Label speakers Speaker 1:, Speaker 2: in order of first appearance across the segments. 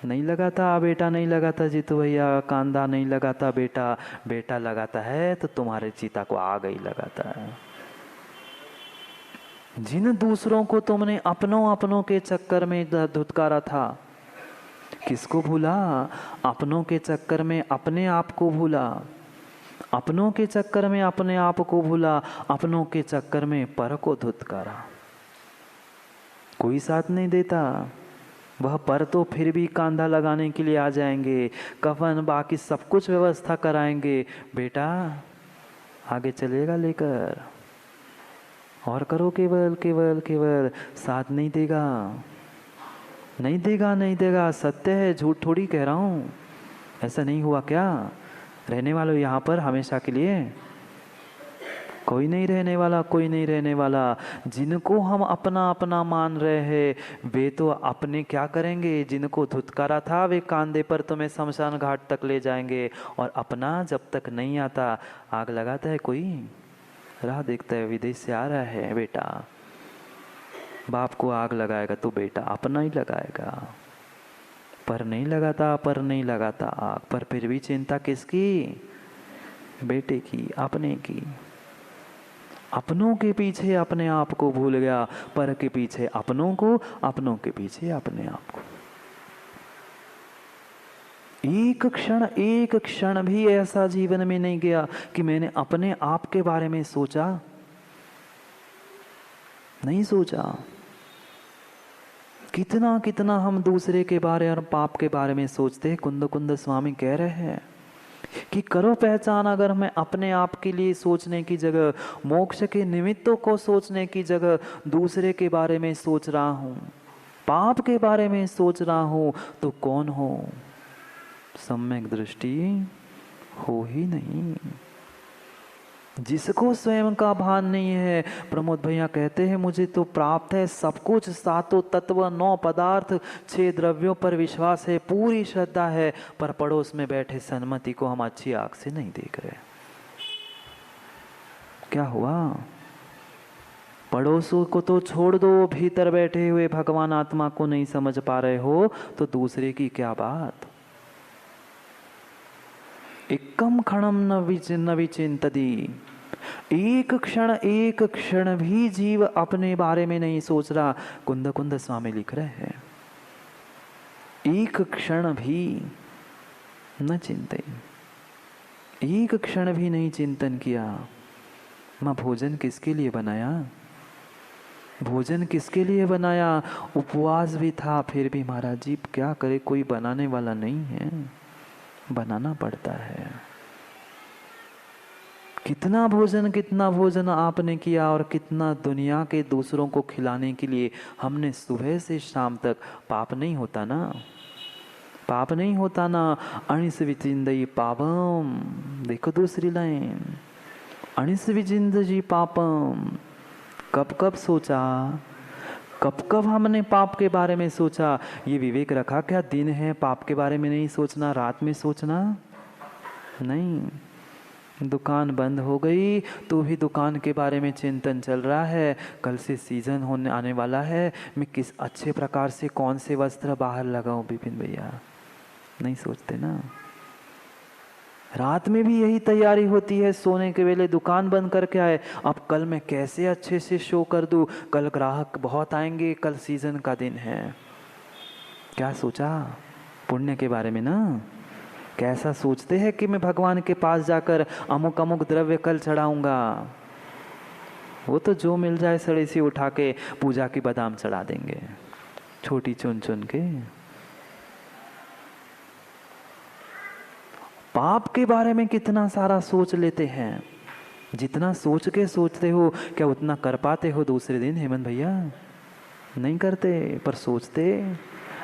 Speaker 1: नहीं लगाता बेटा, नहीं लगाता जीतू भैया, कांदा नहीं लगाता बेटा, बेटा लगाता है तो तुम्हारे चिता को आग ही लगाता है। जिन दूसरों को तुमने अपनों अपनों के चक्कर में धुतकारा था, किसको भूला? अपनों के चक्कर में अपने आप को भूला, अपनों के चक्कर में अपने आप को भूला, अपनों के चक्कर में पर को धुतकारा। कोई साथ नहीं देता। वह पर तो फिर भी कांधा लगाने के लिए आ जाएंगे, कफन बाकी सब कुछ व्यवस्था कराएंगे, बेटा आगे चलेगा लेकर, और करो केवल केवल केवल। साथ नहीं देगा, नहीं देगा, नहीं देगा। सत्य है, झूठ थोड़ी कह रहा हूँ। ऐसा नहीं हुआ क्या? रहने वालों यहाँ पर हमेशा के लिए कोई नहीं रहने वाला, कोई नहीं रहने वाला। जिनको हम अपना अपना मान रहे हैं वे तो अपने क्या करेंगे? जिनको धुतकारा था वे कांधे पर तुम्हें शमशान घाट तक ले जाएंगे, और अपना जब तक नहीं आता। आग लगाता है कोई, राह देखता है, विदेश से आ रहा है बेटा, बाप को आग लगाएगा तो बेटा अपना ही लगाएगा। पर नहीं लगाता, पर नहीं लगाता आग, पर फिर भी चिंता किसकी? बेटे की, अपने की। अपनों के पीछे अपने आप को भूल गया, पर के पीछे अपनों को, अपनों के पीछे अपने आप को। एक क्षण भी ऐसा जीवन में नहीं गया कि मैंने अपने आप के बारे में सोचा, नहीं सोचा। कितना कितना हम दूसरे के बारे और पाप के बारे में सोचते हैं। कुंद कुंद स्वामी कह रहे हैं कि करो पहचान। अगर मैं अपने आप के लिए सोचने की जगह, मोक्ष के निमित्तों को सोचने की जगह दूसरे के बारे में सोच रहा हूँ, पाप के बारे में सोच रहा हूँ, तो कौन हो? सम्यक दृष्टि हो ही नहीं। जिसको स्वयं का भान नहीं है, प्रमोद भैया कहते हैं मुझे तो प्राप्त है सब कुछ, सातों तत्व, 9 पदार्थ, 6 द्रव्यों पर विश्वास है, पूरी श्रद्धा है, पर पड़ोस में बैठे सन्मति को हम अच्छी आंख से नहीं देख रहे। क्या हुआ? पड़ोसों को तो छोड़ दो, भीतर बैठे हुए भगवान आत्मा को नहीं समझ पा रहे हो तो दूसरे की क्या बात। एकम क्षणम न विचिंतति। एक क्षण भी जीव अपने बारे में नहीं सोच रहा। कुंद कुंद स्वामी लिख रहे हैं एक क्षण भी न चिंते, एक क्षण भी नहीं चिंतन किया। माँ भोजन किसके लिए बनाया? भोजन किसके लिए बनाया? उपवास भी था, फिर भी महाराज जी क्या करे, कोई बनाने वाला नहीं है, बनाना पड़ता है। कितना भोजन आपने किया, और कितना दुनिया के दूसरों को खिलाने के लिए हमने सुबह से शाम तक। पाप नहीं होता ना, पाप नहीं होता ना। अणिस विचिंदई पापम, देखो दूसरी लाइन, अणिस विचिंदजी पापम। कब कब सोचा, कब कब हमने पाप के बारे में सोचा? ये विवेक रखा क्या दिन है पाप के बारे में नहीं सोचना, रात में सोचना नहीं। दुकान बंद हो गई तो भी दुकान के बारे में चिंतन चल रहा है, कल से सीजन होने आने वाला है, मैं किस अच्छे प्रकार से कौन से वस्त्र बाहर लगाऊं। विपिन भैया नहीं सोचते ना। रात में भी यही तैयारी होती है, सोने के वेले दुकान बंद करके आए, अब कल मैं कैसे अच्छे से शो कर दूं, कल ग्राहक बहुत आएंगे, कल सीजन का दिन है। क्या सोचा? पुण्य के बारे में ना। कैसा सोचते हैं कि मैं भगवान के पास जाकर अमुक अमुक द्रव्य कल चढ़ाऊंगा। वो तो जो मिल जाए सड़े से उठा के पूजा की बादाम चढ़ा देंगे, छोटी चुन चुन के। पाप के बारे में कितना सारा सोच लेते हैं। जितना सोच के सोचते हो क्या उतना कर पाते हो दूसरे दिन? हेमंत भैया नहीं करते, पर सोचते।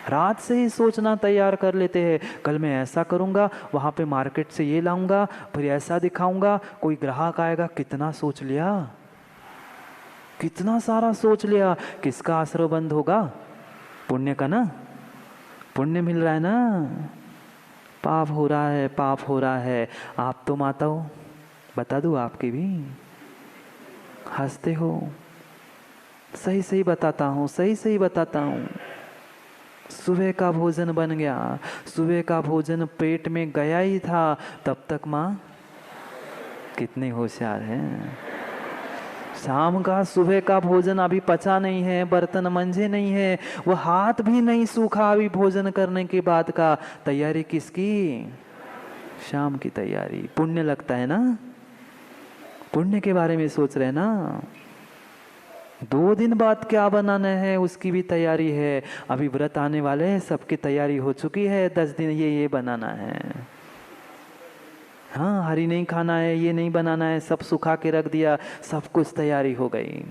Speaker 1: रात से ही सोचना तैयार कर लेते हैं, कल मैं ऐसा करूंगा, वहां पे मार्केट से ये लाऊंगा, फिर ऐसा दिखाऊंगा, कोई ग्राहक आएगा। कितना सोच लिया, कितना सारा सोच लिया। किसका आश्रय बंद होगा? पुण्य का ना, पुण्य मिल रहा है ना। पाप हो रहा है, पाप हो रहा है। आप तो माता हो, बता दूं आपकी भी, हंसते हो। सही सही बताता हूँ, सही सही बताता हूँ, सुबह का भोजन बन गया, सुबह का भोजन पेट में गया ही था, तब तक माँ कितने होशियार हैं। शाम का सुबह का भोजन अभी पचा नहीं है, बर्तन मंजे नहीं है, वो हाथ भी नहीं सूखा अभी भोजन करने के बाद का। तैयारी किसकी? शाम की तैयारी। पुण्य लगता है ना, पुण्य के बारे में सोच रहे हैं ना। 2 दिन बाद क्या बनाना है उसकी भी तैयारी है। अभी व्रत आने वाले हैं, सबकी तैयारी हो चुकी है, 10 दिन ये बनाना है, हाँ हरी नहीं खाना है, ये नहीं बनाना है, सब सुखा के रख दिया, सब कुछ तैयारी हो गई।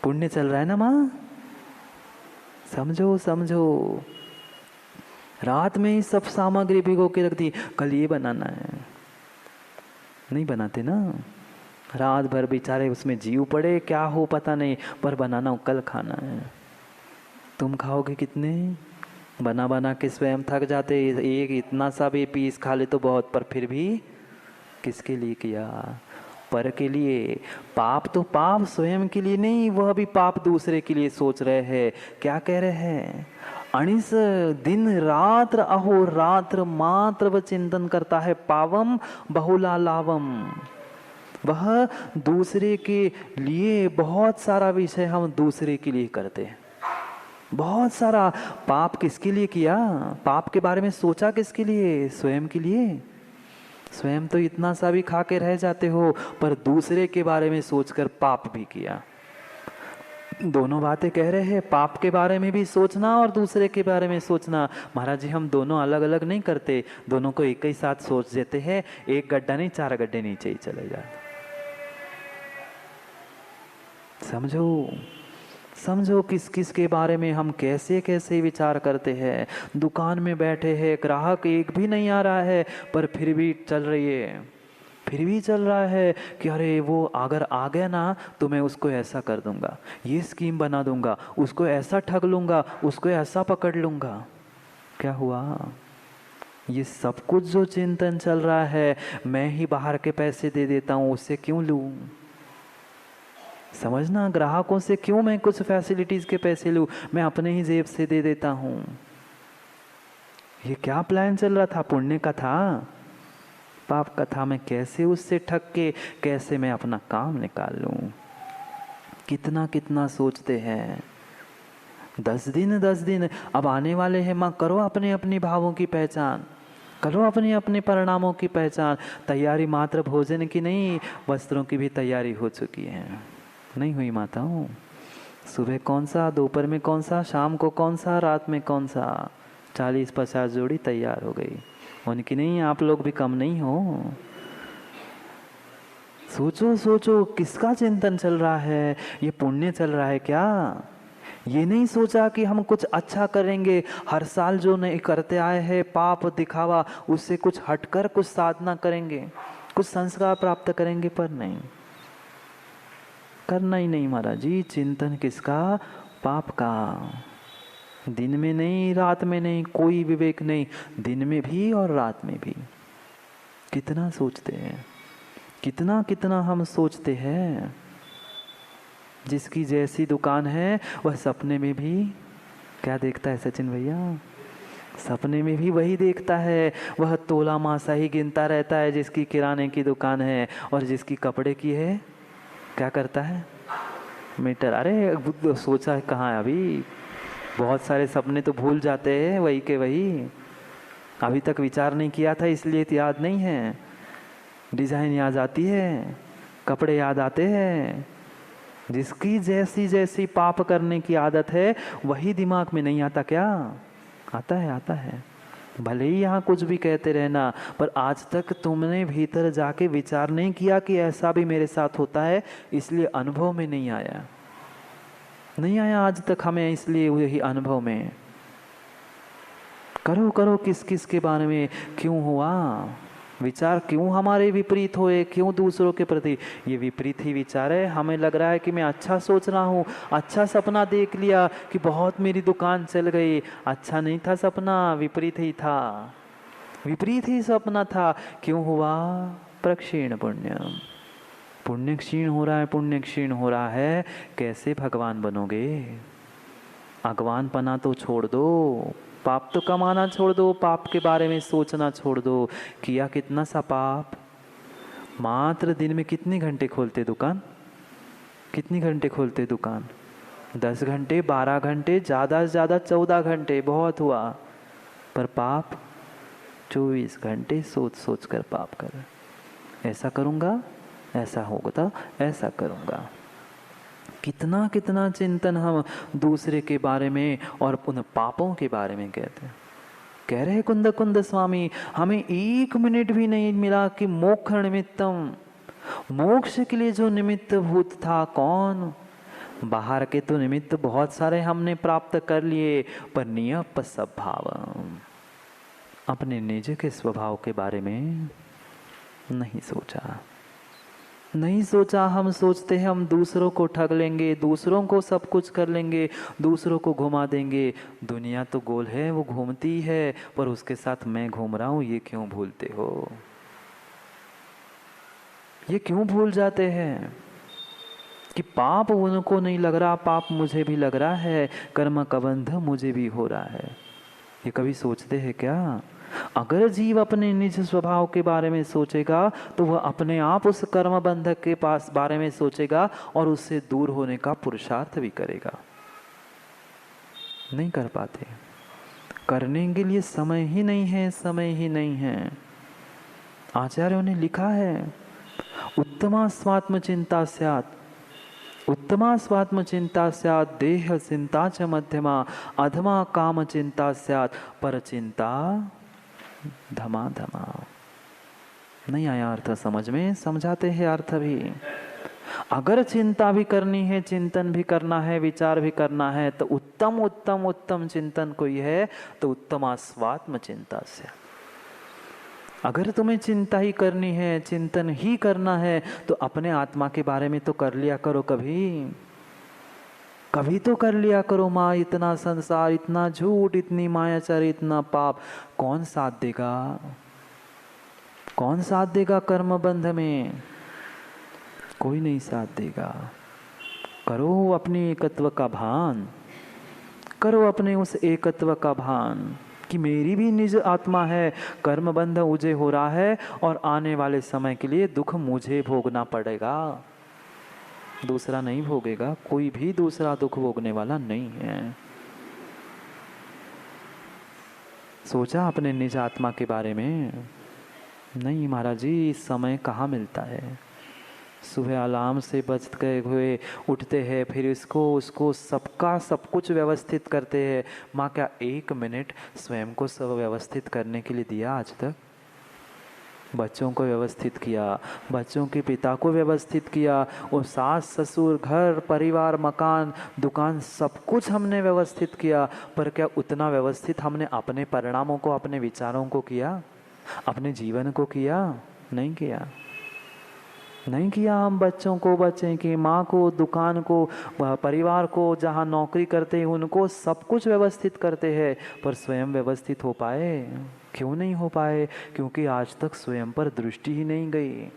Speaker 1: पुण्य चल रहा है ना माँ, समझो समझो। रात में ही सब सामग्री भिगो के रख दी, कल ये बनाना है, नहीं बनाते ना। रात भर बेचारे उसमें जीव पड़े, क्या हो पता नहीं, पर बनाना कल खाना है। तुम खाओगे कितने? बना बना के स्वयं थक जाते, एक इतना सा भी पीस खा ले तो बहुत, पर फिर भी किसके लिए किया? पर के लिए। पाप तो पाप स्वयं के लिए नहीं, वह भी पाप दूसरे के लिए सोच रहे हैं। क्या कह रहे हैं? अनिस दिन रात्र अहोरात्र मात्र वह चिंतन करता है, पावम बहुला लावम। वह दूसरे के लिए बहुत सारा विषय हम दूसरे के लिए करते हैं, बहुत सारा। पाप किसके लिए किया? पाप के बारे में सोचा किसके लिए? स्वयं के लिए। स्वयं तो इतना सा भी खा के रह जाते हो, पर दूसरे के बारे में सोचकर पाप भी किया। दोनों बातें कह रहे हैं, पाप के बारे में भी सोचना और दूसरे के बारे में सोचना। महाराज जी हम दोनों अलग अलग नहीं करते, दोनों को एक ही साथ सोच देते हैं, एक गड्ढा नहीं 4 गड्ढे नीचे ही चले जाते। समझो समझो किस किस के बारे में हम कैसे कैसे विचार करते हैं। दुकान में बैठे हैं, ग्राहक एक भी नहीं आ रहा है, पर फिर भी चल रही है, फिर भी चल रहा है कि अरे वो अगर आ गया ना तो मैं उसको ऐसा कर दूंगा, ये स्कीम बना दूंगा, उसको ऐसा ठग लूंगा, उसको ऐसा पकड़ लूंगा। क्या हुआ? ये सब कुछ जो चिंतन चल रहा है, मैं ही बाहर के पैसे दे देता हूँ, उससे क्यों लूं? समझना, ग्राहकों से क्यों मैं कुछ फैसिलिटीज के पैसे लूं, मैं अपने ही जेब से दे देता हूं। ये क्या प्लान चल रहा था? पुण्य का था, पाप का था? मैं कैसे उससे ठग के कैसे मैं अपना काम निकाल लूं। कितना कितना सोचते हैं। 10 दिन अब आने वाले हैं माँ, करो अपने अपने भावों की पहचान, करो अपने अपने परिणामों की पहचान। तैयारी मात्र भोजन की नहीं, वस्त्रों की भी तैयारी हो चुकी है। नहीं हुई माताओं? सुबह कौन सा, दोपहर में कौन सा, शाम को कौन सा, रात में कौन सा, 40-50 जोड़ी तैयार हो गई। उनकी नहीं, आप लोग भी कम नहीं हो। सोचो सोचो किसका चिंतन चल रहा है? ये पुण्य चल रहा है क्या? ये नहीं सोचा कि हम कुछ अच्छा करेंगे, हर साल जो नहीं करते आए हैं पाप दिखावा, उससे कुछ हटकर कुछ साधना करेंगे, कुछ संस्कार प्राप्त करेंगे, पर नहीं, करना ही नहीं महाराज जी। चिंतन किसका? पाप का। दिन में नहीं, रात में नहीं, कोई विवेक नहीं, दिन में भी और रात में भी। कितना सोचते हैं, कितना कितना हम सोचते हैं। जिसकी जैसी दुकान है वह सपने में भी क्या देखता है सचिन भैया? सपने में भी वही देखता है। वह तोला मासा ही गिनता रहता है, जिसकी किराने की दुकान है, और जिसकी कपड़े की है क्या करता है? मीटर। अरे सोचा है कहाँ है अभी? बहुत सारे सपने तो भूल जाते हैं वही के वही, अभी तक विचार नहीं किया था इसलिए याद नहीं है। डिजाइन याद आती है, कपड़े याद आते हैं। जिसकी जैसी जैसी पाप करने की आदत है वही दिमाग में नहीं आता क्या? आता है, आता है। भले ही यहाँ कुछ भी कहते रहना, पर आज तक तुमने भीतर जाके विचार नहीं किया कि ऐसा भी मेरे साथ होता है, इसलिए अनुभव में नहीं आया, नहीं आया आज तक हमें, इसलिए यही अनुभव में। करो करो किस किस के बारे में क्यों हुआ विचार, क्यों हमारे विपरीत हुए, क्यों दूसरों के प्रति ये विपरीत ही विचार है। हमें लग रहा है कि मैं अच्छा सोच रहा हूँ, अच्छा सपना देख लिया कि बहुत मेरी दुकान चल गई, अच्छा नहीं था सपना, विपरीत ही था, विपरीत ही सपना था। क्यों हुआ? प्रक्षीण पुण्य, पुण्य क्षीण हो रहा है, पुण्य क्षीण हो रहा है। कैसे भगवान बनोगे? अगवानपना तो छोड़ दो, पाप तो कमाना छोड़ दो, पाप के बारे में सोचना छोड़ दो। किया कितना सा पाप। मात्र दिन में कितने घंटे खोलते दुकान? कितने घंटे खोलते दुकान? 10 घंटे, 12 घंटे, ज़्यादा से ज़्यादा 14 घंटे, बहुत हुआ। पर पाप 24 घंटे सोच सोच कर पाप कर। ऐसा करूँगा, ऐसा होगा, तो ऐसा करूँगा। कितना कितना चिंतन हम दूसरे के बारे में और उन पापों के बारे में कहते हैं। कह रहे कुंद कुंद स्वामी, हमें 1 मिनट भी नहीं मिला कि मोक्ष निमित्तम, मोक्ष के लिए जो निमित्त भूत था कौन? बाहर के तो निमित्त बहुत सारे हमने प्राप्त कर लिए, पर नियप स्वभाव, अपने निज के स्वभाव के बारे में नहीं सोचा। नहीं सोचा। हम सोचते हैं हम दूसरों को ठग लेंगे, दूसरों को सब कुछ कर लेंगे, दूसरों को घुमा देंगे। दुनिया तो गोल है, वो घूमती है, पर उसके साथ मैं घूम रहा हूँ, ये क्यों भूलते हो? ये क्यों भूल जाते हैं कि पाप उनको नहीं लग रहा, पाप मुझे भी लग रहा है, कर्म का बंध मुझे भी हो रहा है। ये कभी सोचते हैं क्या? अगर जीव अपने निज स्वभाव के बारे में सोचेगा तो वह अपने आप उस कर्म बंधक के पास बारे में सोचेगा और उससे दूर होने का पुरुषार्थ भी करेगा। नहीं कर पाते, करने के लिए समय ही नहीं है, समय ही नहीं है। आचार्यों ने लिखा है, उत्तमा स्वात्म चिंता स्यात्, उत्तमा स्वात्म चिंता स्यात्, देह चिंता च मध्यमा, अधमा काम चिंता स्यात्, पर चिंता धमा धमा। नहीं आया अर्थ समझ में? समझाते हैं अर्थ भी। अगर चिंता भी करनी है, चिंतन भी करना है, विचार भी करना है, तो उत्तम उत्तम उत्तम चिंतन कोई है तो उत्तम स्वात्म चिंता से। अगर तुम्हें चिंता ही करनी है, चिंतन ही करना है, तो अपने आत्मा के बारे में तो कर लिया करो कभी। कभी तो कर लिया करो। माँ, इतना संसार, इतना झूठ, इतनी मायाचारी, इतना पाप, कौन साथ देगा? कौन साथ देगा कर्म बंध में? कोई नहीं साथ देगा। करो अपने एकत्व का भान, करो अपने उस एकत्व का भान कि मेरी भी निज आत्मा है, कर्म बंध मुझे हो रहा है और आने वाले समय के लिए दुख मुझे भोगना पड़ेगा, दूसरा नहीं भोगेगा। कोई भी दूसरा दुख भोगने वाला नहीं है। सोचा अपने निज आत्मा के बारे में? नहीं महाराज जी, इस समय कहाँ मिलता है। सुबह अलार्म से बच गए हुए उठते हैं, फिर इसको उसको सबका सब कुछ व्यवस्थित करते हैं। माँ, क्या 1 मिनट स्वयं को सब व्यवस्थित करने के लिए दिया आज तक? बच्चों को व्यवस्थित किया, बच्चों के पिता को व्यवस्थित किया, और सास ससुर, घर परिवार, मकान, दुकान, सब कुछ हमने व्यवस्थित किया। पर क्या उतना व्यवस्थित हमने अपने परिणामों को, अपने विचारों को किया? अपने जीवन को किया? नहीं किया। नहीं किया। हम बच्चों को, बच्चे की माँ को, दुकान को, परिवार को, जहाँ नौकरी करते हैं उनको सब कुछ व्यवस्थित करते हैं, पर स्वयं व्यवस्थित हो पाए? क्यों नहीं हो पाए? क्योंकि आज तक स्वयं पर दृष्टि ही नहीं गई।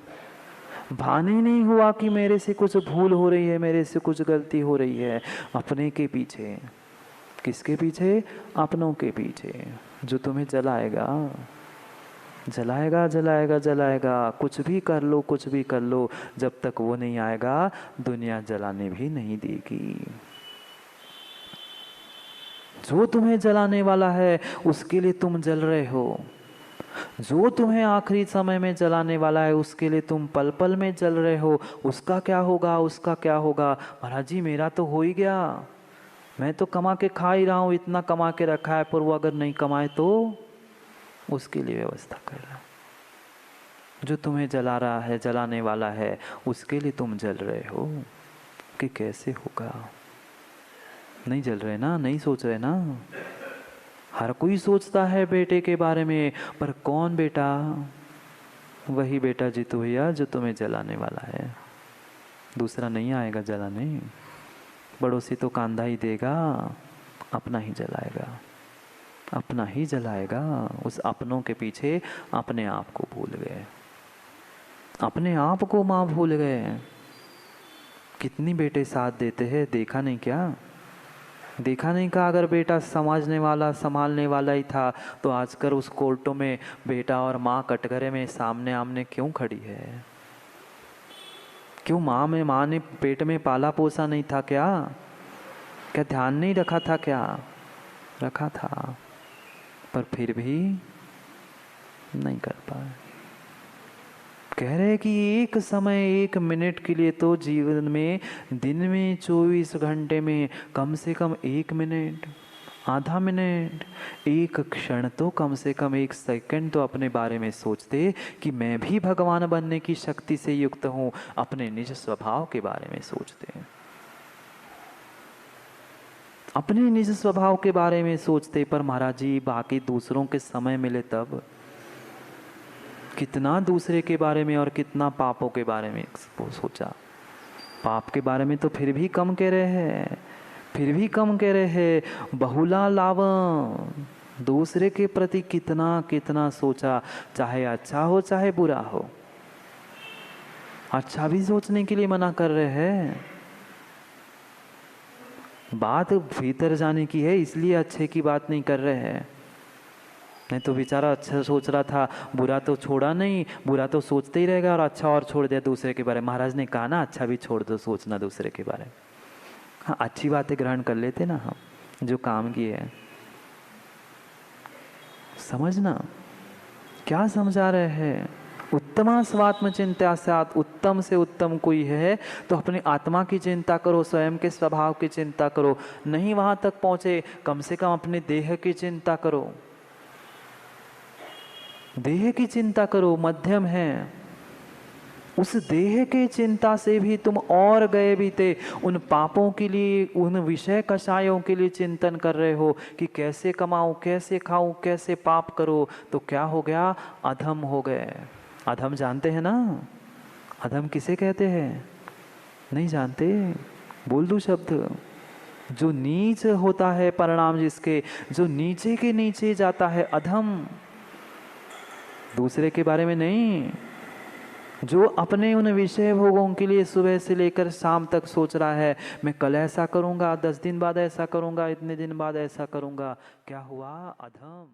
Speaker 1: भान ही नहीं हुआ कि मेरे से कुछ भूल हो रही है, मेरे से कुछ गलती हो रही है। अपने के पीछे। किसके पीछे? अपनों के पीछे, जो तुम्हें जलाएगा, जलाएगा जलाएगा जलाएगा। कुछ भी कर लो, कुछ भी कर लो, जब तक वो नहीं आएगा दुनिया जलाने भी नहीं देगी। जो तुम्हें जलाने वाला है उसके लिए तुम जल रहे हो। जो तुम्हें आखिरी समय में जलाने वाला है उसके लिए तुम पल पल में जल रहे हो। उसका क्या होगा, उसका क्या होगा? महाराज जी, मेरा तो हो ही गया, मैं तो कमा के खा ही रहा हूँ, इतना कमा के रखा है, पर वो अगर नहीं कमाए तो उसके लिए व्यवस्था कर रहा। जो तुम्हें जला रहा है, जलाने वाला है, उसके लिए तुम जल रहे हो कि कैसे होगा। नहीं जल रहे ना, नहीं सोच रहे ना। हर कोई सोचता है बेटे के बारे में, पर कौन बेटा? वही बेटा जीतू भैया जो तुम्हें जलाने वाला है, दूसरा नहीं आएगा जलाने। पड़ोसी तो कांधा ही देगा, अपना ही जलाएगा, अपना ही जलाएगा। उस अपनों के पीछे अपने आप को भूल गए, अपने आप को माँ भूल गए। कितनी बेटे साथ देते हैं, देखा नहीं क्या? देखा नहीं का अगर बेटा समझने वाला संभालने वाला ही था तो आजकल उस कोर्टों में बेटा और माँ कटघरे में सामने आमने क्यों खड़ी है? क्यों माँ ने पेट में पाला पोसा नहीं था क्या? क्या ध्यान नहीं रखा था क्या? रखा था, पर फिर भी नहीं कर पाए। कह रहे कि एक समय, एक मिनट के लिए तो जीवन में, दिन में 24 घंटे में कम से कम 1 मिनट, आधा मिनट, एक क्षण तो, कम से कम 1 सेकंड तो अपने बारे में सोचते कि मैं भी भगवान बनने की शक्ति से युक्त हूँ। अपने निज स्वभाव के बारे में सोचते, अपने निज स्वभाव के बारे में सोचते। पर महाराज जी बाकी दूसरों के समय मिले तब कितना दूसरे के बारे में और कितना पापों के बारे में सोचा। पाप के बारे में तो फिर भी कम कह रहे हैं, फिर भी कम कह रहे हैं। बहुला लावन, दूसरे के प्रति कितना कितना सोचा, चाहे अच्छा हो चाहे बुरा हो। अच्छा भी सोचने के लिए मना कर रहे हैं। बात भीतर जाने की है, इसलिए अच्छे की बात नहीं कर रहे हैं। नहीं तो बेचारा अच्छा सोच रहा था, बुरा तो छोड़ा नहीं, बुरा तो सोचते ही रहेगा और अच्छा और छोड़ दिया दूसरे के बारे में। महाराज ने कहा ना अच्छा भी छोड़ दो सोचना दूसरे के बारे में। हाँ, अच्छी बातें ग्रहण कर लेते ना हम, जो काम की है। समझना क्या समझा रहे हैं? उत्तमा स्वात्म चिंता साथ, उत्तम से उत्तम कोई है तो अपनी आत्मा की चिंता करो, स्वयं के स्वभाव की चिंता करो। नहीं वहां तक पहुंचे, कम से कम अपने देह की चिंता करो, देह की चिंता करो। मध्यम है, उस देह के चिंता से भी तुम और गए भी थे। उन पापों के लिए, उन विषय कषायों के लिए चिंतन कर रहे हो कि कैसे कमाऊं, कैसे खाऊं, कैसे पाप करो, तो क्या हो गया? अधम हो गए। अधम जानते हैं ना? अधम किसे कहते हैं? नहीं जानते? बोल दूं शब्द? जो नीच होता है परिणाम जिसके, जो नीचे के नीचे जाता है, अधम। दूसरे के बारे में नहीं, जो अपने उन विषय भोगों के लिए सुबह से लेकर शाम तक सोच रहा है, मैं कल ऐसा करूंगा, 10 दिन बाद ऐसा करूंगा, इतने दिन बाद ऐसा करूंगा। क्या हुआ? अधम।